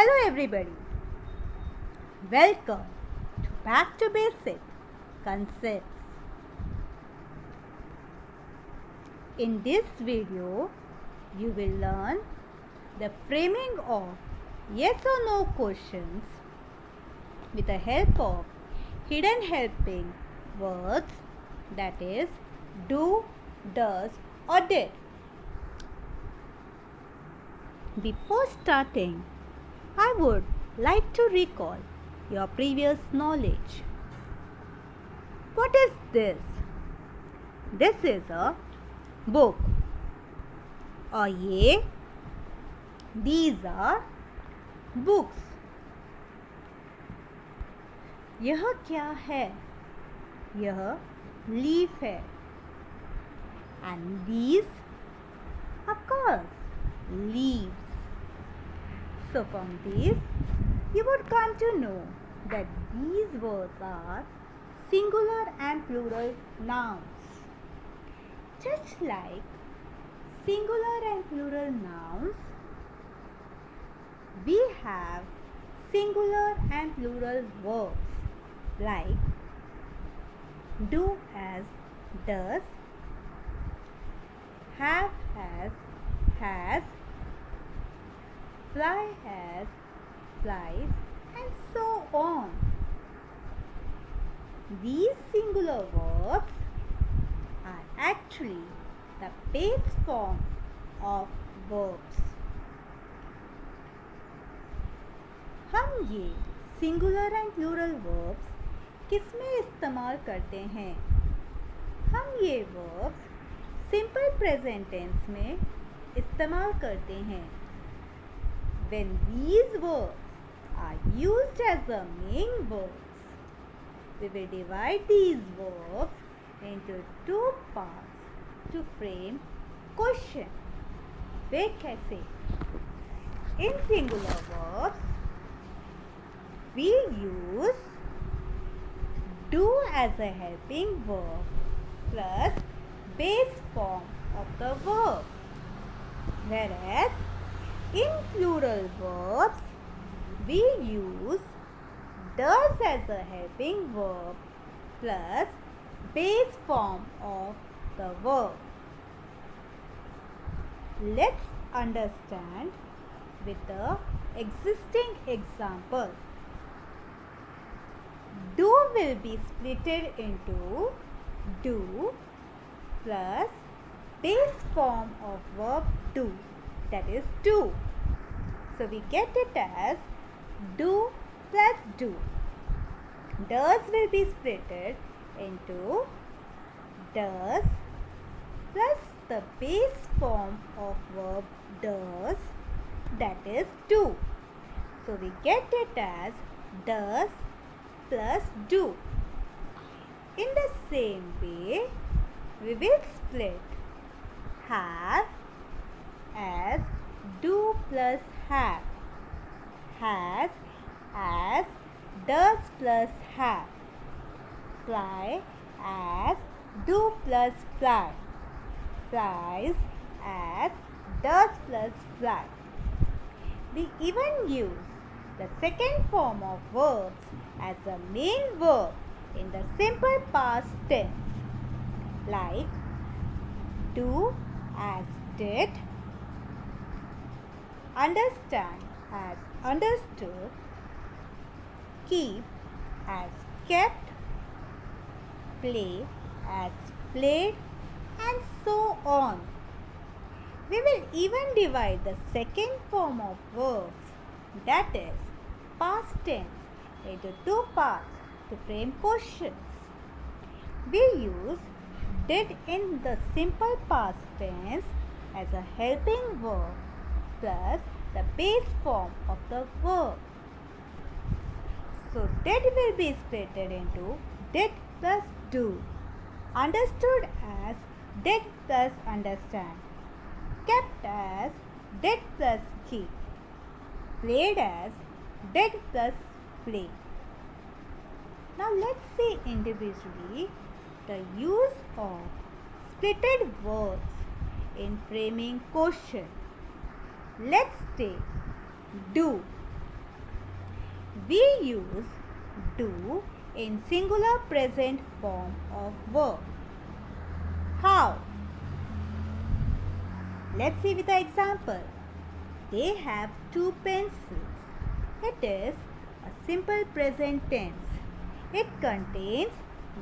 Hello everybody. Welcome to Back to Basic Concepts. In this video, you will learn the framing of yes or no questions with the help of hidden helping words, that is do, does or did. Before starting, I would like to recall your previous knowledge. What is this? This is a book. और ये these are books. यह क्या है? यह leaf है. And these, of course, leaves. So from this, you would come to know that these words are singular and plural nouns. Just like singular and plural nouns, we have singular and plural verbs like do as does, have as has, fly as flies, and so on. These singular verbs are actually the base form of verbs. हम ये singular and plural verbs किस में इस्तेमाल करते हैं? हम ये verbs simple present tense में इस्तेमाल करते हैं. When these verbs are used as the main verbs, we will divide these verbs into two parts to frame question. वे कैसे? In singular verbs, we use do as a helping verb plus base form of the verb. Whereas in plural verbs, we use does as a helping verb plus base form of the verb. Let's understand with the existing example. Do will be splitted into do plus base form of verb do, that is do. So we get it as do plus do. Does will be splitted into does plus the base form of verb does, that is do. So we get it as does plus do. In the same way, we will split have as do plus have, has as does plus have, fly as do plus fly, flies as does plus fly. We even use the second form of verbs as the main verb in the simple past tense, like do as did, understand as understood, keep as kept, play as played, and so on. We will even divide the second form of verbs, that is past tense, into two parts to frame questions. We use did in the simple past tense as a helping verb plus the base form of the verb. So did will be split into did plus do, understood as did plus understand, kept as did plus keep, played as did plus play. Now let's see individually the use of splitted words in framing question. Let's take do. we use do in singular present form of verb. How? Let's see with the example. They have 2 pencils. It is a simple present tense. It contains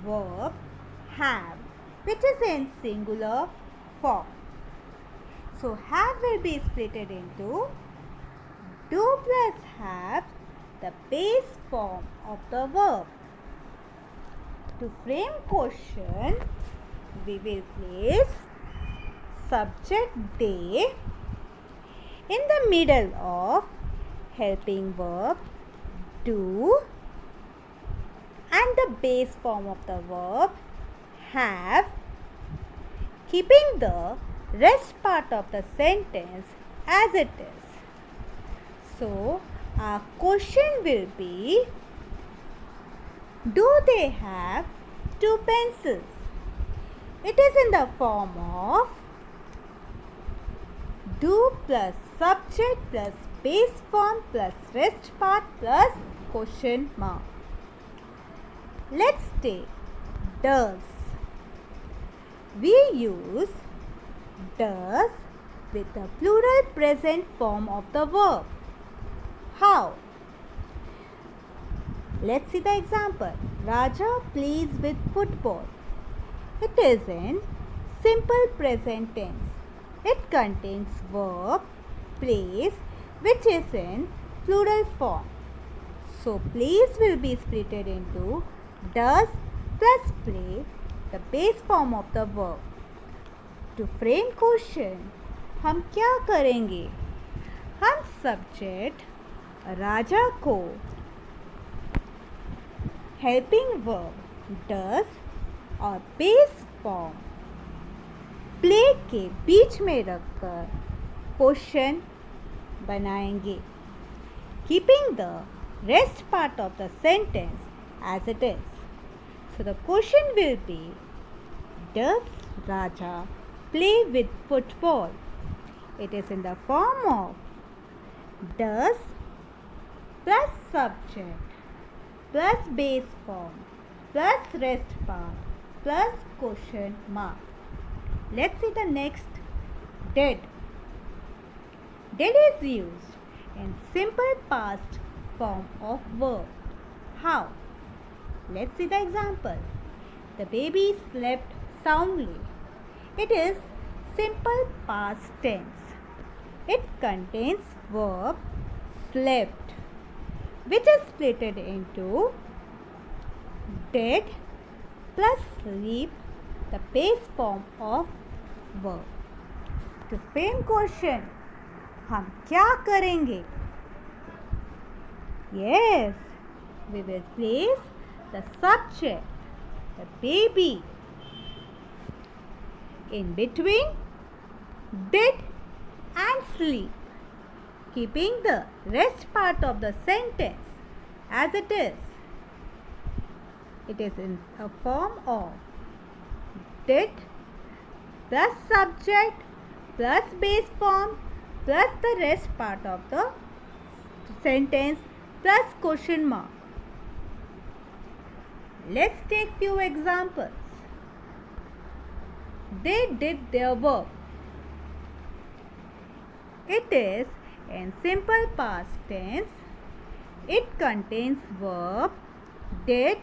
verb have, which is in singular form. So have will be split into do plus have, the base form of the verb. To frame question, we will place subject they in the middle of helping verb do and the base form of the verb have, keeping the rest part of the sentence as it is. So, our question will be, do they have 2 pencils? It is in the form of do plus subject plus base form plus rest part plus question mark. Let's take does. We use does with the plural present form of the verb. How? Let's see the example. Raja plays with football. It is in simple present tense. It contains verb plays, which is in plural form. So plays will be split into does plus play, the base form of the verb. To frame question, हम क्या करेंगे? हम subject राजा को helping verb डस और base form play के बीच में रखकर question बनाएंगे, keeping the rest part of the sentence as it is. So the question will be, does Raja play with football? It is in the form of does plus subject plus base form plus rest part plus question mark. Let's see the next, did. Did is used in simple past form of verb. How? Let's see the example. The baby slept soundly. It is simple past tense. It contains verb slept, which is split into did plus sleep, the base form of verb. To frame question, हम क्या करेंगे? Yes, we will place the subject, the baby, in between did and sleep, keeping the rest part of the sentence as it is. It is in a form of did plus subject plus base form plus the rest part of the sentence plus question mark. Let's take few examples. They did their work. It is in simple past tense. It contains verb did,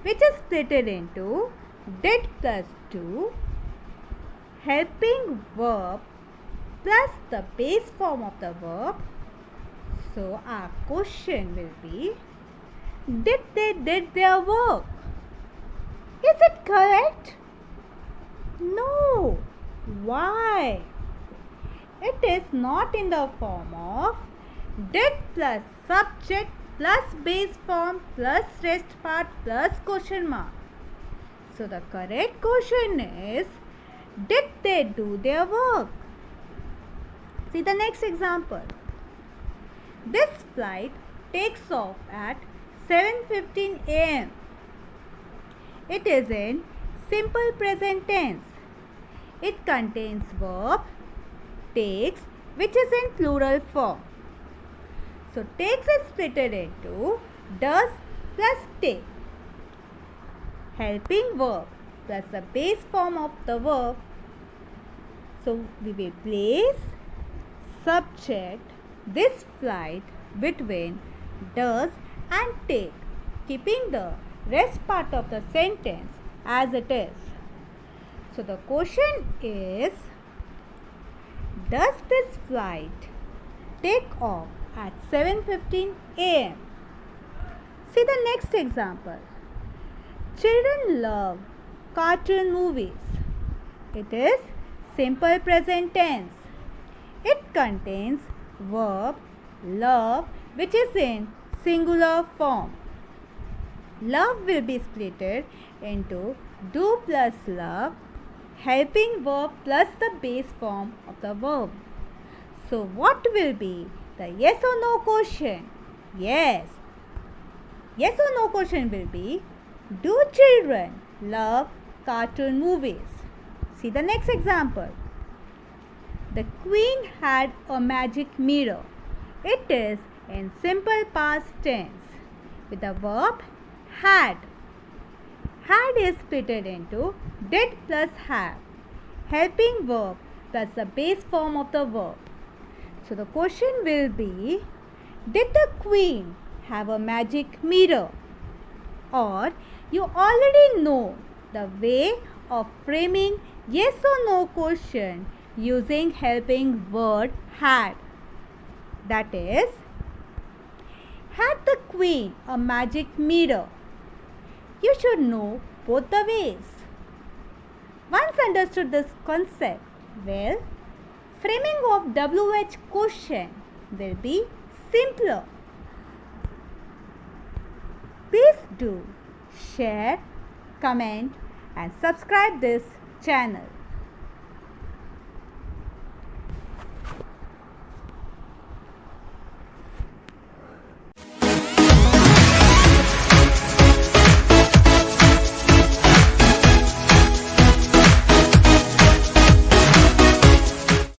which is split into did plus do, helping verb plus the base form of the verb. So our question will be, did they did their work? Is it correct? No. Why? It is not in the form of did plus subject plus base form plus rest part plus question mark. So the correct question is, did they do their work? See the next example. This flight takes off at 7:15 a.m. It is in simple present tense. It contains verb takes, which is in plural form. So takes is split into does plus take. Helping verb plus the base form of the verb. So we will place subject this flight between does and take, keeping the rest part of the sentence as it is. So the question is, does this flight take off at 7:15 a.m.? See the next example. Children love cartoon movies. It is simple present tense. It contains verb love which is in singular form. Love will be split into do plus love, helping verb plus the base form of the verb. So what will be the yes or no question? Yes. Yes or no question will be, do children love cartoon movies? See the next example. The queen had a magic mirror. It is in simple past tense with the verb had. Had is split into did plus have, helping verb plus the base form of the verb. So the question will be, did the queen have a magic mirror? Or you already know the way of framing yes or no question using helping word had. That is, had the queen a magic mirror? You should know both the ways. Once understood this concept, well, framing of WH question will be simpler. Please do share, comment and subscribe this channel.